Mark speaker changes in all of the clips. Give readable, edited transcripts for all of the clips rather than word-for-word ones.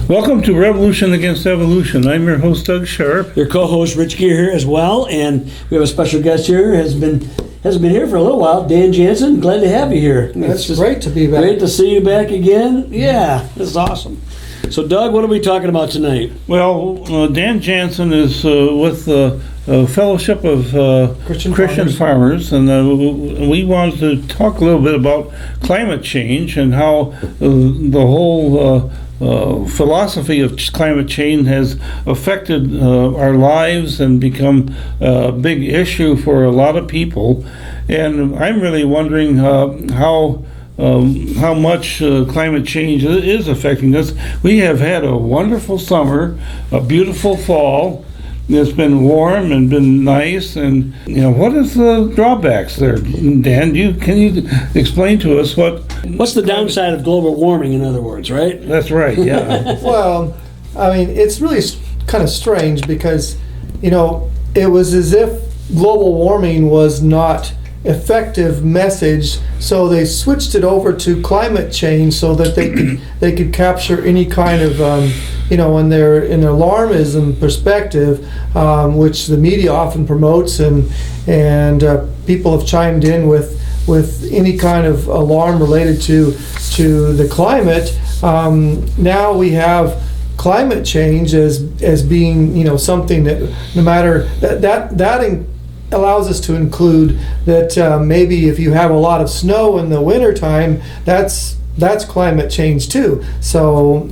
Speaker 1: Welcome to Revolution Against Evolution. I'm your host, Doug Sharp.
Speaker 2: Your co-host, Rich Gear, here as well, and we have a special guest here. Hasn't been here for a little while. Dan Jansen, glad to have you here.
Speaker 3: It's great to be back.
Speaker 2: Great to see you back again. Yeah, this is awesome. So, Doug, what are we talking about tonight?
Speaker 1: Well, Dan Jansen is with the Fellowship of Christian Farmers, and we wanted to talk a little bit about climate change and how the whole philosophy of climate change has affected our lives and become a big issue for a lot of people. And I'm really wondering how much climate change is affecting us. We have had a wonderful summer, a beautiful fall. It's been warm and been nice, and what is the drawbacks there, Dan? Can you explain to us
Speaker 2: what's the downside of global warming? In other words, right?
Speaker 1: That's right. Yeah.
Speaker 3: Well, I mean, it's really kind of strange because it was as if global warming was not effective message, so they switched it over to climate change so that they could capture any kind of in their alarmism perspective, which the media often promotes, and people have chimed in with any kind of alarm related to the climate. Now we have climate change as being something that no matter that allows us to include that maybe if you have a lot of snow in the wintertime, that's climate change too. So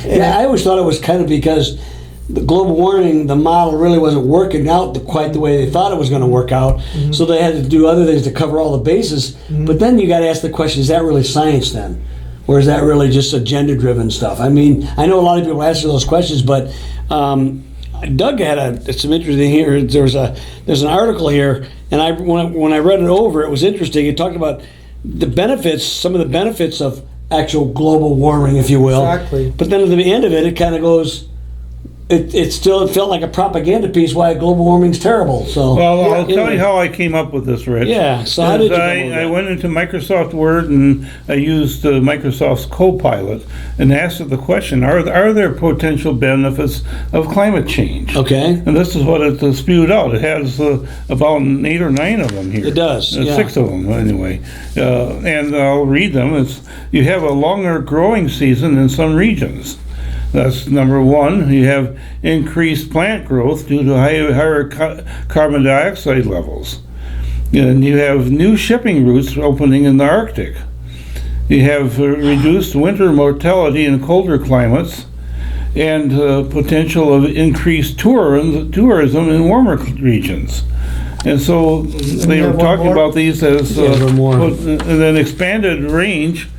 Speaker 2: I always thought it was kind of because the global warming, the model really wasn't working out quite the way they thought it was going to work out. Mm-hmm. So they had to do other things to cover all the bases. Mm-hmm. But then you got to ask the question: is that really science then, or is that really just agenda-driven stuff? I mean, I know a lot of people answer those questions, but Doug had some interesting here. There's an article here, and when I read it over, it was interesting. It talked about the benefits, some of the benefits of actual global warming, if you will.
Speaker 3: Exactly.
Speaker 2: But then at the end of it, it kind of goes. It felt like a propaganda piece why global warming's terrible. So
Speaker 1: well, I'll tell you how I came up with this, Rich.
Speaker 2: Yeah. So how did you come up with that?
Speaker 1: I went into Microsoft Word and I used Microsoft's Copilot and asked it the question: Are there potential benefits of climate change?
Speaker 2: Okay.
Speaker 1: And this is what it spewed out. It has about 8 or 9 of them here.
Speaker 2: It does.
Speaker 1: 6 of them anyway. And I'll read them. You have a longer growing season in some regions. That's number one. You have increased plant growth due to higher carbon dioxide levels. And you have new shipping routes opening in the Arctic. You have reduced winter mortality in colder climates and potential of increased tourism in warmer regions. And so they were talking about these as an expanded range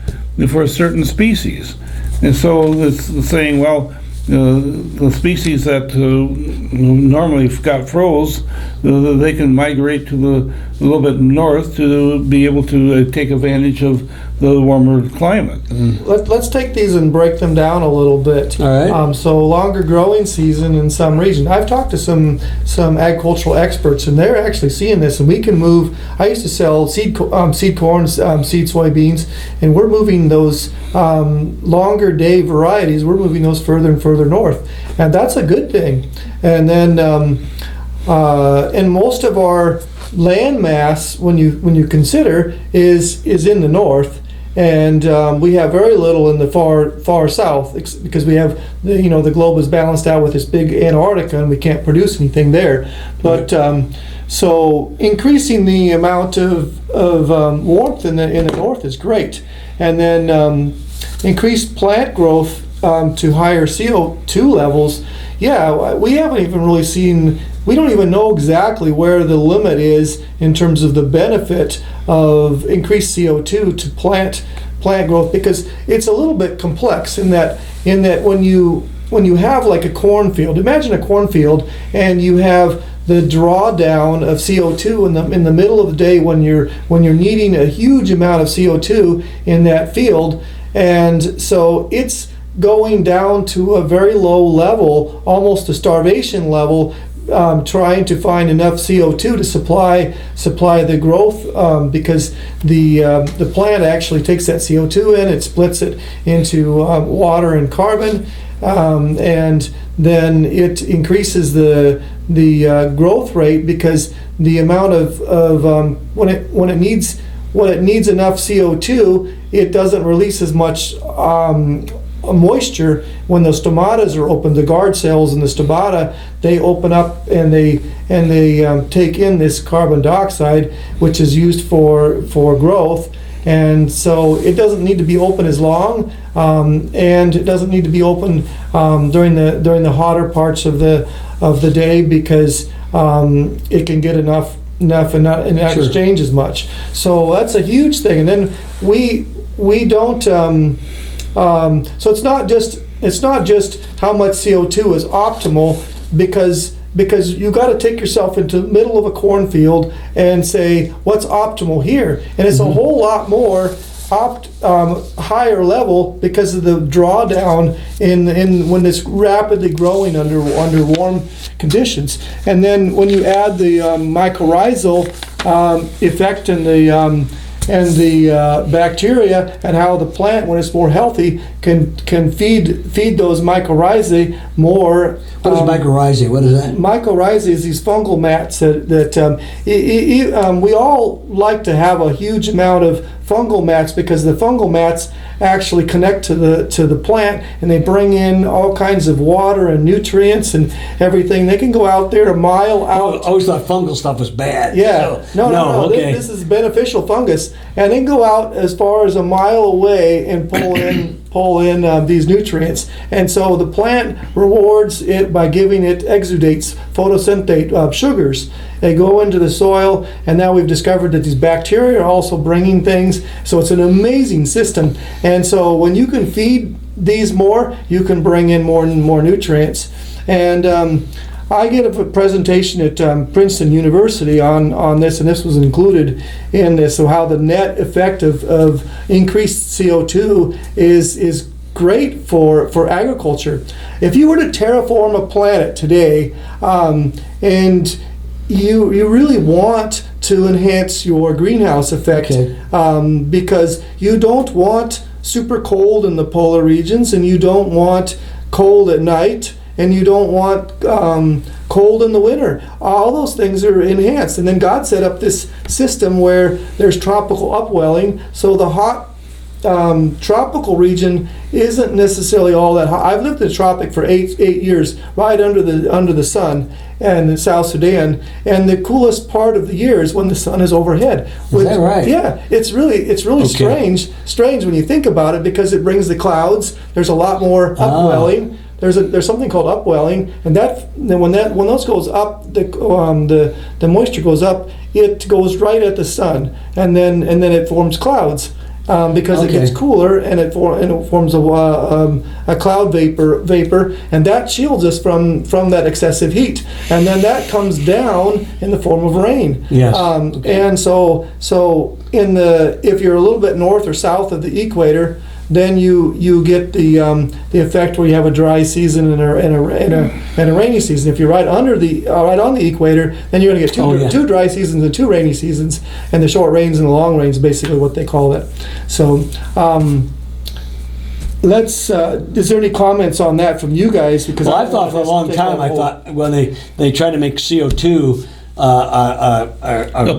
Speaker 1: for certain species. And so it's saying, well, the species that normally got froze, they can migrate to a little bit north to be able to take advantage of the warmer climate.
Speaker 3: Let's take these and break them down a little bit.
Speaker 2: All right.
Speaker 3: So longer growing season in some region. I've talked to some agricultural experts, and they're actually seeing this. And we can move. I used to sell seed corn, seed soybeans, and we're moving those longer day varieties. We're moving those further and further north, and that's a good thing. And then and most of our land mass, when you consider, is in the north. And we have very little in the far south because we have the globe is balanced out with this big Antarctica, and we can't produce anything there. But so increasing the amount of warmth in the north is great, and then increased plant growth to higher CO2 levels. Yeah, we haven't even really seen. We don't even know exactly where the limit is in terms of the benefit of increased CO2 to plant growth, because it's a little bit complex in that when you have like a cornfield, imagine a cornfield, and you have the drawdown of CO2 in the middle of the day when you're needing a huge amount of CO2 in that field, and so it's going down to a very low level, almost a starvation level, trying to find enough CO2 to supply the growth, because the plant actually takes that CO2 in, it splits it into water and carbon, and then it increases the growth rate, because the amount of when it needs enough CO2, it doesn't release as much moisture. When the stomatas are open, the guard cells in the stomata, they open up and they take in this carbon dioxide, which is used for growth. And so it doesn't need to be open as long, and it doesn't need to be open during the hotter parts of the day, because it can get enough and not exchange as much. So that's a huge thing. And then we don't. So it's not just how much CO2 is optimal, because you got to take yourself into the middle of a cornfield and say what's optimal here, and it's a whole lot more higher level, because of the drawdown in when it's rapidly growing under warm conditions. And then when you add the mycorrhizal effect and the bacteria, and how the plant, when it's more healthy, can feed those mycorrhizae more.
Speaker 2: What is mycorrhizae? What is that?
Speaker 3: Mycorrhizae is these fungal mats that we all like to have a huge amount of fungal mats, because the fungal mats actually connect to the plant, and they bring in all kinds of water and nutrients and everything. They can go out there a mile out.
Speaker 2: I always thought fungal stuff was bad.
Speaker 3: Yeah,
Speaker 2: so,
Speaker 3: no.
Speaker 2: Okay.
Speaker 3: This is beneficial fungus, and they go out as far as a mile away and pull in these nutrients. And so the plant rewards it by giving it exudates, photosynthate sugars. They go into the soil, and now we've discovered that these bacteria are also bringing things. So it's an amazing system. And so when you can feed these more, you can bring in more and more nutrients. And I gave a presentation at Princeton University on this, and this was included in this, so how the net effect of increased CO2 is great for agriculture. If you were to terraform a planet today, and you really want to enhance your greenhouse effect, because you don't want super cold in the polar regions, and you don't want cold at night, and you don't want cold in the winter. All those things are enhanced. And then God set up this system where there's tropical upwelling, so the hot tropical region isn't necessarily all that hot. I've lived in the tropic for eight years, right under the sun, and in South Sudan, and the coolest part of the year is when the sun is overhead.
Speaker 2: Is that right?
Speaker 3: Yeah, it's really strange when you think about it, because it brings the clouds. There's a lot more upwelling. There's something called upwelling, and when those goes up, the moisture goes up. It goes right at the sun, and then it forms clouds. Because it gets cooler, and it forms a cloud vapor, and that shields us from that excessive heat, and then that comes down in the form of rain.
Speaker 2: Yes.
Speaker 3: And so if you're a little bit north or south of the equator, then you get the effect where you have a dry season and a rainy season. If you're right on the equator, then you're going to get two dry seasons and two rainy seasons, and the short rains and the long rains, basically what they call it. So is there any comments on that from you guys? Because
Speaker 2: I thought for a long time, I thought when they try to make CO2 a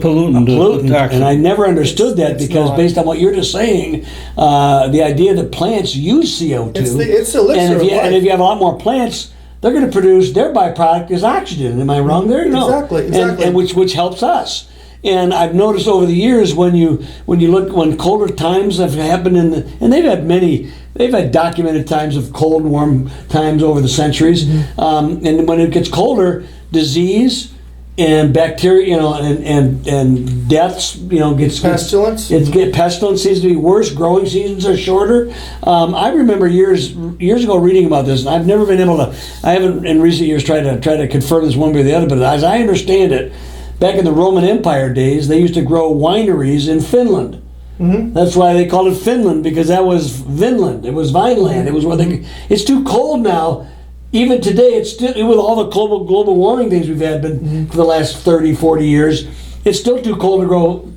Speaker 2: pollutant, and I never understood that, because based on what you're just saying, the idea that plants use CO2,
Speaker 3: it's the elixir of life.
Speaker 2: And if you have a lot more plants, they're going to produce, their byproduct is oxygen. Am I wrong there? No.
Speaker 3: Exactly.
Speaker 2: And which helps us. And I've noticed over the years, when you look, when colder times have happened and they've had documented times of cold and warm times over the centuries, and when it gets colder, disease and bacteria, and deaths, gets
Speaker 3: pestilence.
Speaker 2: Pestilence seems to be worse. Growing seasons are shorter. I remember years ago reading about this, and I've never been able to. I haven't in recent years tried to confirm this one way or the other. But as I understand it, back in the Roman Empire days, they used to grow wineries in Finland. Mm-hmm. That's why they called it Finland, because that was Vinland. It was Vineland. It was where it's too cold now even today, it's still, with all the global warming things we've had for the last 30, 40 years, it's still too cold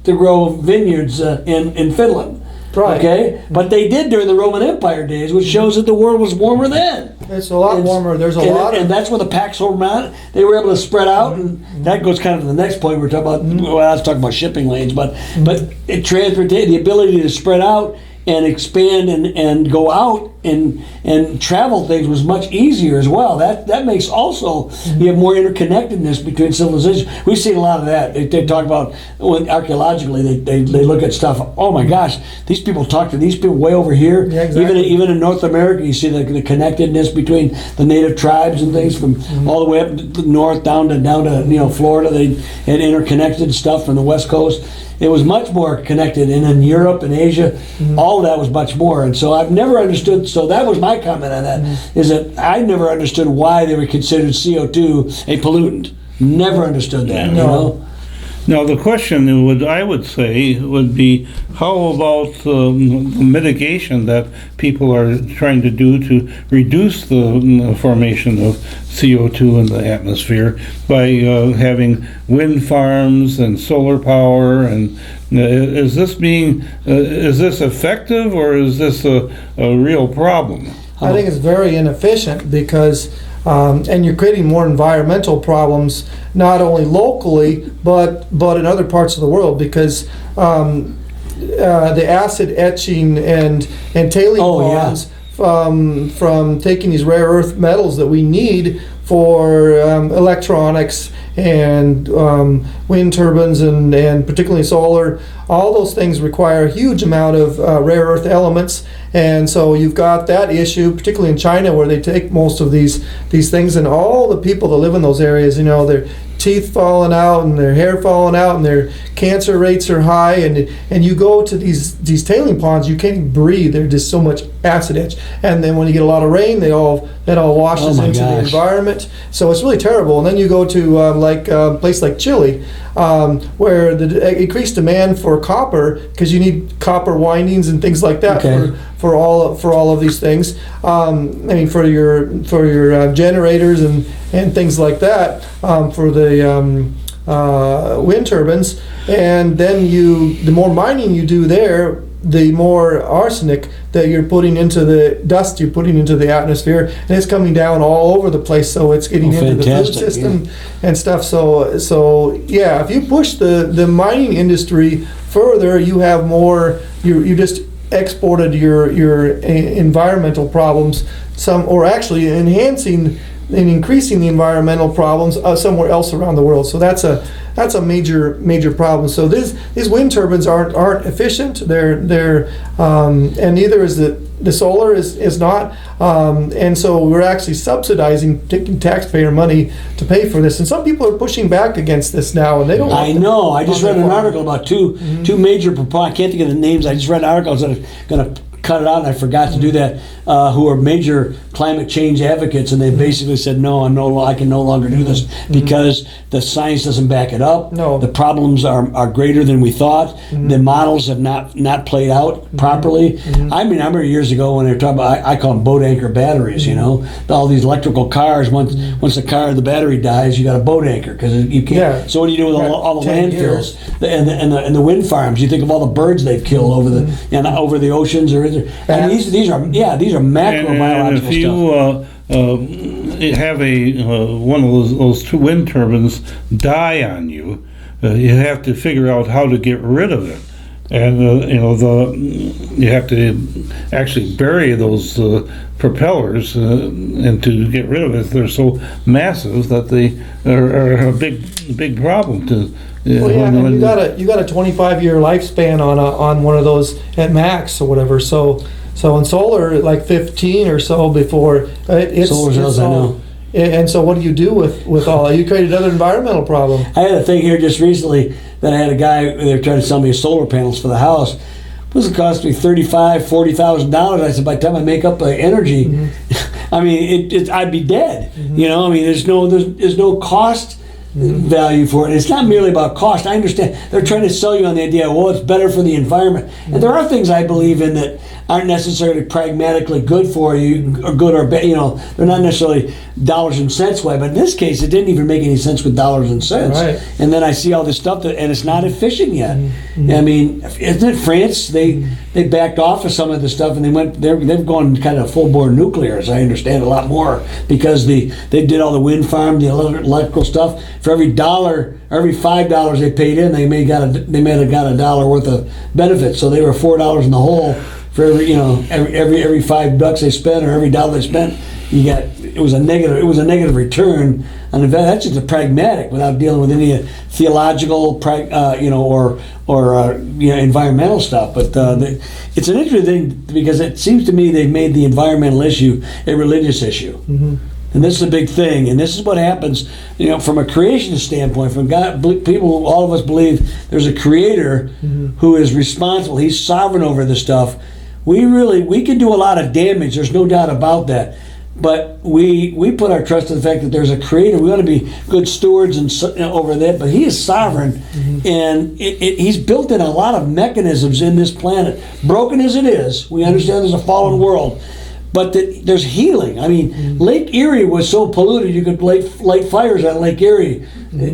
Speaker 2: to grow vineyards in Finland.
Speaker 3: Right.
Speaker 2: Okay, but they did during the Roman Empire days, which shows that the world was warmer then.
Speaker 3: It's a lot warmer. There's a lot,
Speaker 2: and that's when the Pax Romana, they were able to spread out, and that goes kind of to the next point we're talking about. Well, I was talking about shipping lanes, but transportation, the ability to spread out and expand and go out and travel things was much easier as well. That makes also you have more interconnectedness between civilizations. We've seen a lot of that. They talk about when archaeologically they look at stuff. Oh my gosh, these people talk to these people way over here.
Speaker 3: Yeah, exactly.
Speaker 2: Even in North America, you see the connectedness between the native tribes and things from all the way up north down to Florida. They had interconnected stuff from the West Coast. It was much more connected, and in Europe and Asia, all of that was much more. And so I've never understood. So that was my comment on that: is that I never understood why they were considered CO2 a pollutant. Never understood that. You know.
Speaker 1: Now the question I would say would be, how about the mitigation that people are trying to do to reduce the formation of CO2 in the atmosphere by having wind farms and solar power, and is this effective, or is this a real problem?
Speaker 3: I think it's very inefficient because and you're creating more environmental problems, not only locally but in other parts of the world, because the acid etching and tailing ponds from taking these rare earth metals that we need for electronics and wind turbines and particularly solar. All those things require a huge amount of rare earth elements, and so you've got that issue, particularly in China, where they take most of these things, and all the people that live in those areas, their teeth falling out and their hair falling out and their cancer rates are high, and you go to these tailing ponds, you can't even breathe. There's just so much acid etch, and then when you get a lot of rain, that all washes into the environment. So it's really terrible. And then you go to a place like Chile, where the increased demand for copper, because you need copper windings and things like that for all of these things. For your generators and things like that, for the wind turbines. And then the more mining you do there, the more arsenic that you're putting into the dust you're putting into the atmosphere, and it's coming down all over the place, so it's getting into the food system and stuff. So yeah, if you push the mining industry further, you have more, you just exported your environmental problems, or actually enhancing and increasing the environmental problems somewhere else around the world. So that's a major problem. So these wind turbines aren't efficient. They're and neither is the solar is not. And so we're actually subsidizing, taking taxpayer money to pay for this. And some people are pushing back against this now, and they don't.
Speaker 2: I know. I just read an article about two major proponents. I can't think of the names. I just read articles that are going to cut it out, and I forgot to do that, who are major climate change advocates, and they basically said, no, I can no longer do this because the science doesn't back it up.
Speaker 3: No.
Speaker 2: The problems are greater than we thought. The models have not played out properly. I mean, I remember years ago when they were talking about, I call them boat anchor batteries, all these electrical cars, once the battery dies, you got a boat anchor, because you can't. Yeah. So what do you do with all the landfills and the wind farms? You think of all the birds they've killed over the oceans, or I mean, these are macro biological
Speaker 1: if you have one of those two wind turbines die on you, you have to figure out how to get rid of it, and you have to actually bury those propellers, and to get rid of it, they're so massive that they are a big problem to.
Speaker 3: Well, yeah, and you got a 25-year lifespan on one of those at max or whatever. So in solar, like 15 or so before it's
Speaker 2: solar cells, I know.
Speaker 3: And so what do you do with all that? You create another environmental problem.
Speaker 2: I had a thing here just recently that I had a guy, they were trying to sell me solar panels for the house. It was cost me $35,000-$40,000. I said, by the time I make up the energy, I mean, I'd be dead. I mean, there's no cost value for it. It's not merely about cost. I understand they're trying to sell you on the idea, well, it's better for the environment. And there are things I believe in that aren't necessarily pragmatically good for you, or good or bad. They're not necessarily dollars and cents way. But in this case, it didn't even make any sense with dollars and cents.
Speaker 3: Right.
Speaker 2: And then I see all this stuff and it's not efficient yet. I mean, isn't it France? They backed off of some of the stuff and they've gone kind of full bore nuclear, as I understand, a lot more, because they did all the wind farm, the electrical stuff. For every $5 they paid in, they may have got $1 worth of benefits. So they were $4 in the hole for every $5 they spent, or every dollar they spent. It was a negative return on investment. That's just a pragmatic, without dealing with any theological, or environmental stuff. But it's an interesting thing, because it seems to me they've made the environmental issue a religious issue. And this is a big thing, and this is what happens, from a creation standpoint. From God, people, all of us believe there's a creator who is responsible. He's sovereign over this stuff. We can do a lot of damage. There's no doubt about that. But we put our trust in the fact that there's a creator. We want to be good stewards over that. But he is sovereign, and he's built in a lot of mechanisms in this planet. Broken as it is, we understand there's a fallen world. But there's healing. I mean, Lake Erie was so polluted you could light fires on Lake Erie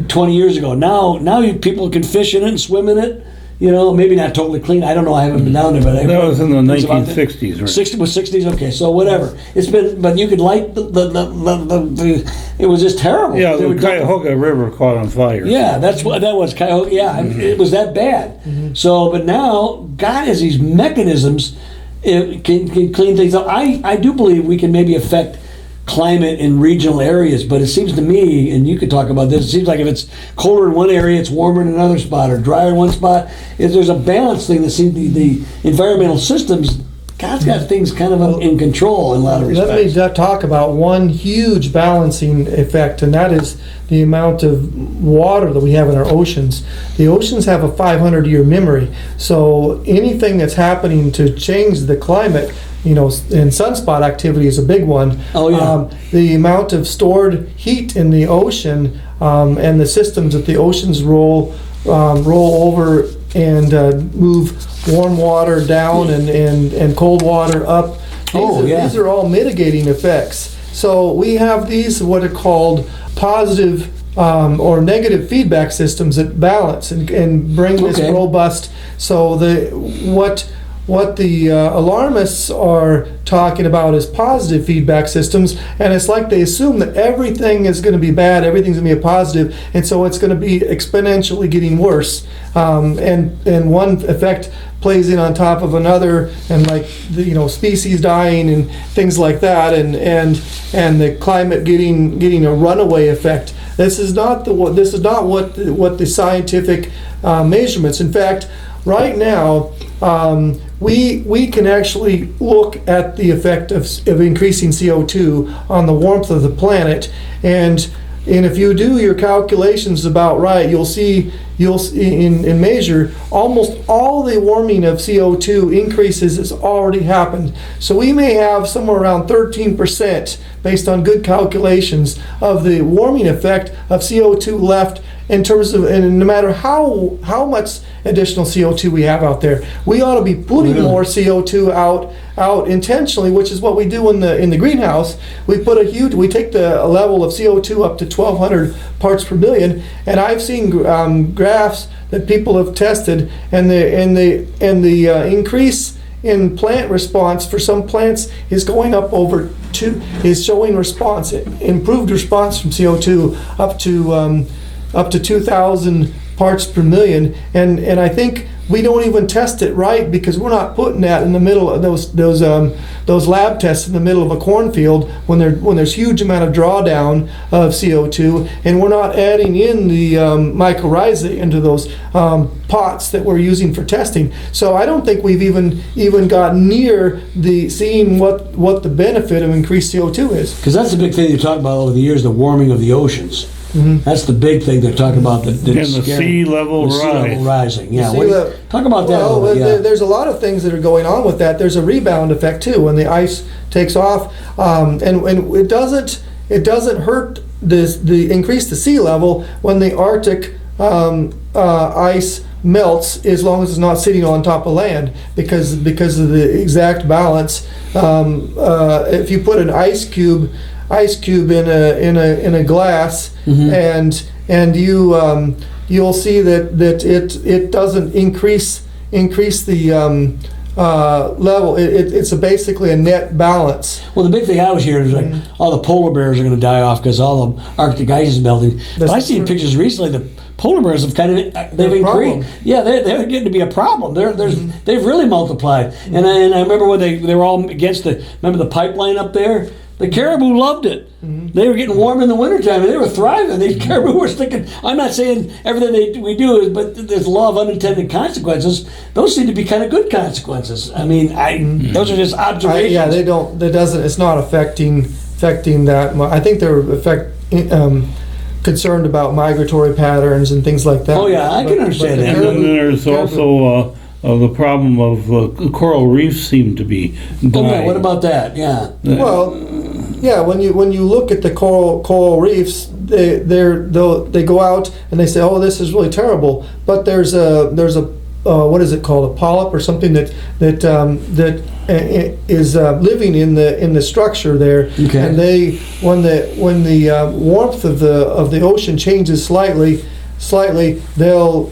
Speaker 2: 20 years ago. Now people can fish in it and swim in it. Maybe not totally clean. I don't know. I haven't been down there, but
Speaker 1: that was in the 1960s, right?
Speaker 2: 60s. Okay, so whatever. It's been, but you could light the it was just terrible.
Speaker 1: Yeah, the Cuyahoga River caught on fire.
Speaker 2: Yeah, that was Cuyahoga. Yeah, it was that bad. So, but now God has these mechanisms. It can clean things up. I do believe we can maybe affect climate in regional areas, but it seems to me, and you could talk about this, it seems like if it's colder in one area, it's warmer in another spot, or drier in one spot. If there's a balance thing that seems the environmental systems, God's got things kind of in control in a lot of respects.
Speaker 3: Let me talk about one huge balancing effect, and that is the amount of water that we have in our oceans. The oceans have a 500-year memory, so anything that's happening to change the climate, and sunspot activity is a big one.
Speaker 2: Oh yeah.
Speaker 3: The amount of stored heat in the ocean, and the systems that the oceans roll over and move warm water down and cold water up. These are all mitigating effects. So we have these, what are called positive or negative feedback systems that balance and bring this robust. So what the alarmists are talking about is positive feedback systems, and it's like they assume that everything is going to be bad, everything's going to be a positive, and so it's going to be exponentially getting worse. And one effect plays in on top of another, and like species dying and things like that, and the climate getting a runaway effect. This is not what the scientific measurements. In fact, right now, we can actually look at the effect of increasing CO2 on the warmth of the planet, and if you do your calculations about right, you'll see in measure almost all the warming of CO2 increases has already happened. So we may have somewhere around 13%, based on good calculations, of the warming effect of CO2 left, in terms of, and no matter how much additional CO2 we have out there, we ought to be putting more CO2 out intentionally, which is what we do in the greenhouse. We take the level of CO2 up to 1,200 parts per billion, and I've seen graphs that people have tested, and the increase in plant response for some plants is going up is showing improved response from CO2 up to 2,000 parts per million, and I think we don't even test it right, because we're not putting that in the middle of those lab tests in the middle of a cornfield when there's huge amount of drawdown of CO2, and we're not adding in the mycorrhizae into those pots that we're using for testing. So I don't think we've even gotten near seeing what the benefit of increased CO2 is.
Speaker 2: Because that's the big thing you talk about over the years, the warming of the oceans. That's the big thing they're talking about.
Speaker 1: And the sea level
Speaker 2: rising. Yeah, talk about that.
Speaker 3: Well, there's a lot of things that are going on with that. There's a rebound effect too when the ice takes off, and it doesn't hurt increase the sea level when the Arctic ice melts as long as it's not sitting on top of land because of the exact balance. If you put an ice cube in a glass, and you'll see that it doesn't increase the level. It's basically a net balance.
Speaker 2: Well, the big thing I was hearing is like all the polar bears are going to die off because all the Arctic ice is melting. But I seen pictures recently. The polar bears have they've increased. Yeah, they're getting to be a problem. They've really multiplied. And I remember when they were all against remember the pipeline up there. The caribou loved it. They were getting warm in the wintertime, and they were thriving. These caribou were sticking. I'm not saying everything we do is, but there's a law of unintended consequences. Those seem to be kind of good consequences. I mean, those are just observations.
Speaker 3: It's not affecting that much. I think they're concerned about migratory patterns and things like that.
Speaker 2: Oh yeah, I can understand that.
Speaker 1: And then there's also the problem of coral reefs seem to be dying.
Speaker 2: Oh yeah, what about that? Yeah.
Speaker 3: Well, yeah. When you look at the coral reefs, they go out and they say, "Oh, this is really terrible." But there's a what is it called? A polyp or something that is living in the structure there.
Speaker 2: Okay.
Speaker 3: And when the warmth of the ocean changes slightly, they'll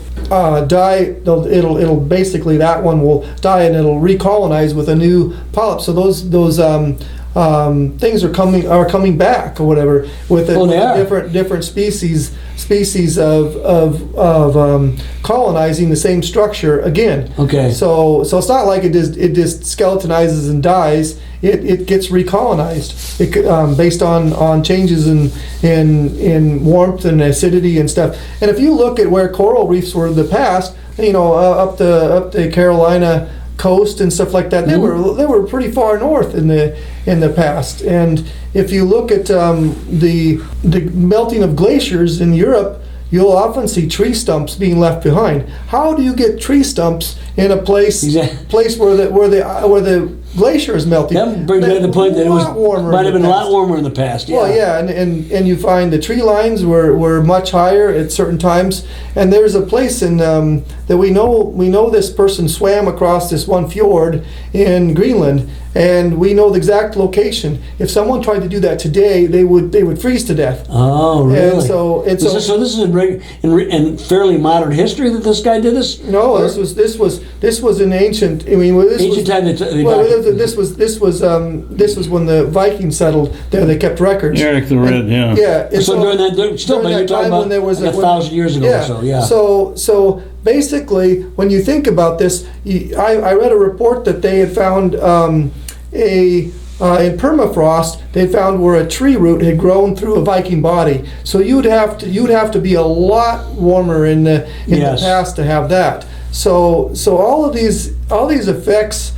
Speaker 3: die. It'll basically, that one will die and it'll recolonize with a new polyp. So those things are coming back or whatever with different species of colonizing the same structure again.
Speaker 2: Okay.
Speaker 3: So it's not like it just skeletonizes and dies. It gets recolonized based on changes in warmth and acidity and stuff. And if you look at where coral reefs were in the past, up the Carolina coast and stuff like that, they were pretty far north in the past. And if you look at the melting of glaciers in Europe, you'll often see tree stumps being left behind. How do you get tree stumps in a place where the glacier is melting?
Speaker 2: That brings me to the point that it might have been a lot warmer in the past. Yeah.
Speaker 3: Well, yeah, and you find the tree lines were much higher at certain times. And there's a place in that we know this person swam across this one fjord in Greenland, and we know the exact location. If someone tried to do that today, they would freeze to death.
Speaker 2: Oh, really?
Speaker 3: And so this
Speaker 2: is in fairly modern history that this guy did this.
Speaker 3: No, this was in ancient. I mean,
Speaker 2: ancient time.
Speaker 3: This was when the Vikings settled there. They kept records.
Speaker 1: Eric the Red, yeah.
Speaker 3: Yeah.
Speaker 2: So during that, you're talking about there was 1,000 years ago.
Speaker 3: Yeah.
Speaker 2: or so. Yeah.
Speaker 3: So basically, when you think about this, I read a report that they had found in permafrost, they found where a tree root had grown through a Viking body. So you'd have to be a lot warmer in the past to have that. So all these effects.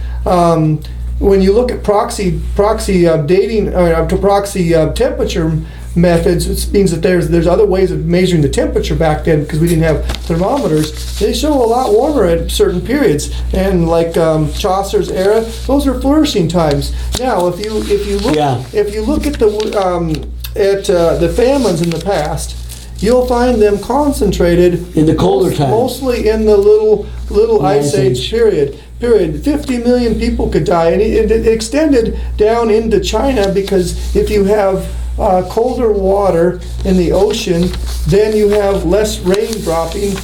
Speaker 3: When you look at proxy dating or proxy temperature methods, it means that there's other ways of measuring the temperature back then because we didn't have thermometers. They show a lot warmer at certain periods, and like Chaucer's era, those are flourishing times. Now, if you look at the famines in the past, you'll find them concentrated
Speaker 2: in the colder times,
Speaker 3: mostly in the little ice age period. 50 million people could die, and it extended down into China because if you have colder water in the ocean, then you have less rain dropping,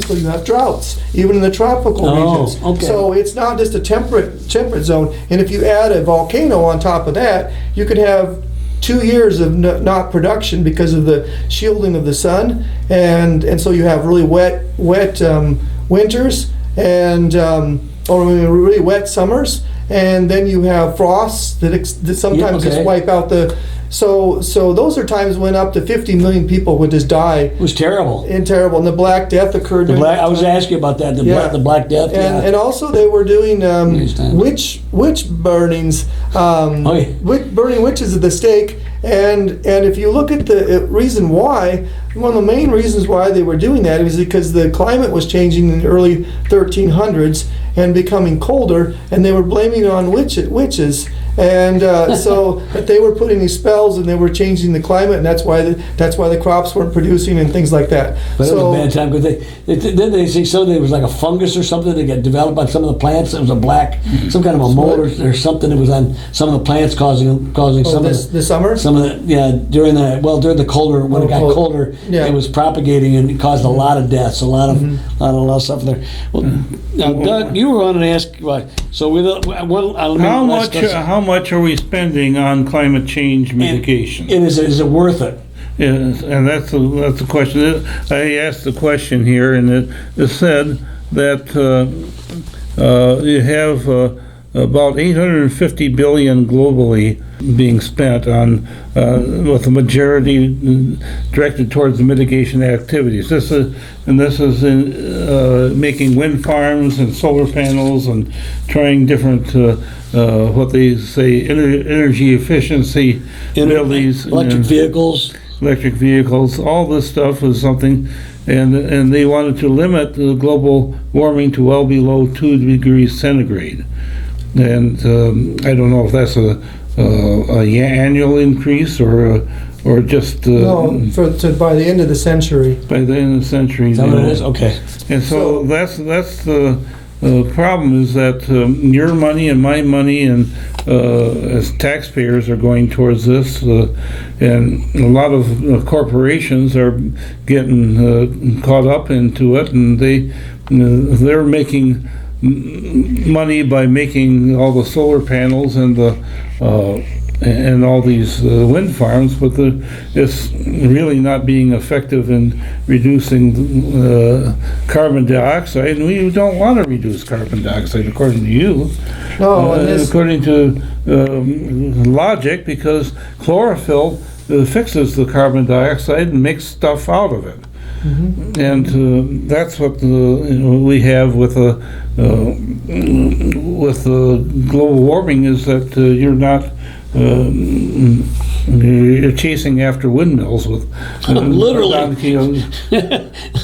Speaker 3: so you have droughts, even in the tropical regions.
Speaker 2: Okay.
Speaker 3: So it's not just a temperate zone. And if you add a volcano on top of that, you could have 2 years of not production because of the shielding of the sun, and so you have really wet winters or really wet summers, and then you have frosts that sometimes just wipe out the. So those are times when up to 50 million people would just die.
Speaker 2: It was terrible.
Speaker 3: And the Black Death occurred.
Speaker 2: I was asking about that. The Black Death.
Speaker 3: And also they were doing witch burnings, burning witches at the stake. And if you look at the reason why, one of the main reasons why they were doing that is because the climate was changing in the early 1300s and becoming colder, and they were blaming it on witches. And so that they were putting these spells and they were changing the climate, and that's why the crops weren't producing and things like that.
Speaker 2: But
Speaker 3: so,
Speaker 2: it was a bad time because didn't they say something? It was like a fungus or something that got developed on some of the plants. It was a black, some kind of a mold or something that was on some of the plants causing some
Speaker 3: this
Speaker 2: of the
Speaker 3: summer.
Speaker 2: Some of the during the colder when it got colder,
Speaker 3: yeah.
Speaker 2: it was propagating and it caused a lot of deaths, a lot of stuff there. Well, now, Doug, you were on to ask. So with
Speaker 1: how much are we spending on climate change mitigation?
Speaker 2: And is it worth it?
Speaker 1: Yes, and that's the question. I asked the question here, and it said that you have about 850 billion globally being spent on, with the majority directed towards the mitigation activities. This is in making wind farms and solar panels and trying different what they say energy efficiency abilities, electric vehicles. All this stuff is something, and they wanted to limit the global warming to well below 2 degrees centigrade. And I don't know if that's a annual increase or just
Speaker 3: no, by the end of the century.
Speaker 1: By the end of the century,
Speaker 2: is that what it is? Okay.
Speaker 1: And so that's the problem is that your money and my money and as taxpayers are going towards this, and a lot of corporations are getting caught up into it, and they're making money by making all the solar panels and and all these wind farms, but it's really not being effective in reducing carbon dioxide, and we don't want to reduce carbon dioxide according to you.
Speaker 3: No,
Speaker 1: according to logic, because chlorophyll fixes the carbon dioxide and makes stuff out of it. Mm-hmm. And that's what we have with global warming, is that you're not you're chasing after windmills with
Speaker 2: literally.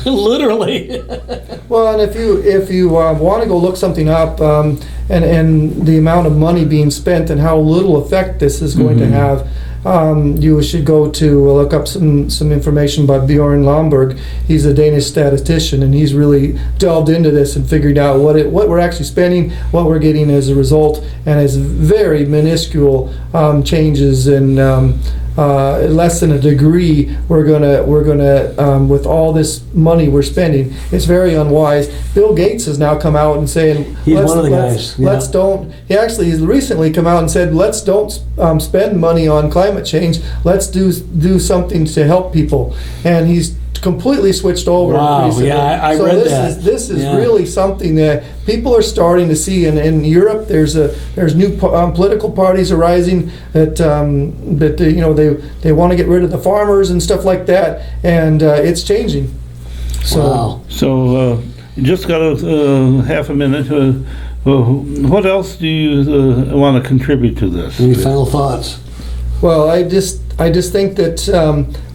Speaker 2: Literally.
Speaker 3: Well, and if you want to go look something up, and the amount of money being spent and how little effect this is going to have. You should go to look up some information by Bjorn Lomborg. He's a Danish statistician, and he's really delved into this and figured out what we're actually spending, what we're getting as a result, and it's very minuscule changes in less than a degree. We're gonna with all this money we're spending, it's very unwise. Bill Gates has now come out and saying
Speaker 2: he's one of the guys.
Speaker 3: He's recently come out and said let's don't spend money on climate change. Let's do something to help people, and he's completely switched over.
Speaker 2: Wow,
Speaker 3: recently.
Speaker 2: yeah, I read that.
Speaker 3: This is really something that people are starting to see. And in Europe, there's new political parties arising that they want to get rid of the farmers and stuff like that, and it's changing. So,
Speaker 2: wow.
Speaker 1: So you just got half a minute. What else do you want to contribute to this?
Speaker 2: Any final thoughts?
Speaker 3: Well, I just think that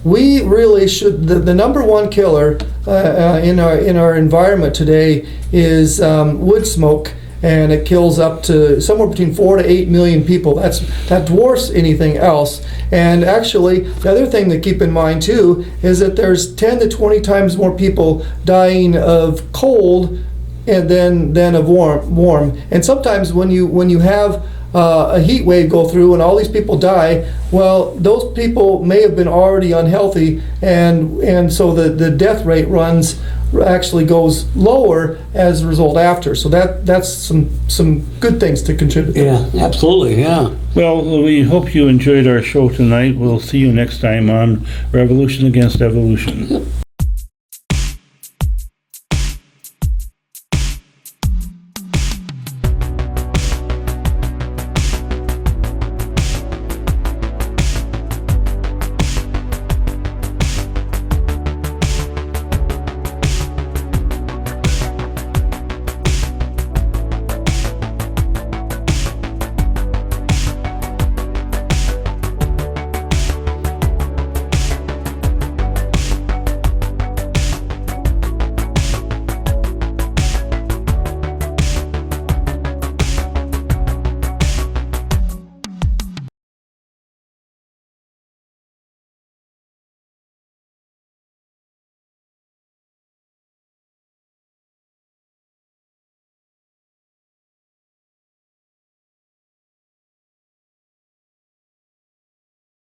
Speaker 3: we really should. The number one killer in our environment today is wood smoke, and it kills up to somewhere between 4 to 8 million people. That dwarfs anything else. And actually, the other thing to keep in mind too is that there's 10 to 20 times more people dying of cold and than of warm. And sometimes when you have a heat wave go through and all these people die, well, those people may have been already unhealthy, and so the death rate actually goes lower as a result after. So that's some good things to contribute.
Speaker 2: Yeah, absolutely, yeah.
Speaker 1: Well, we hope you enjoyed our show tonight. We'll see you next time on Revolution Against Evolution.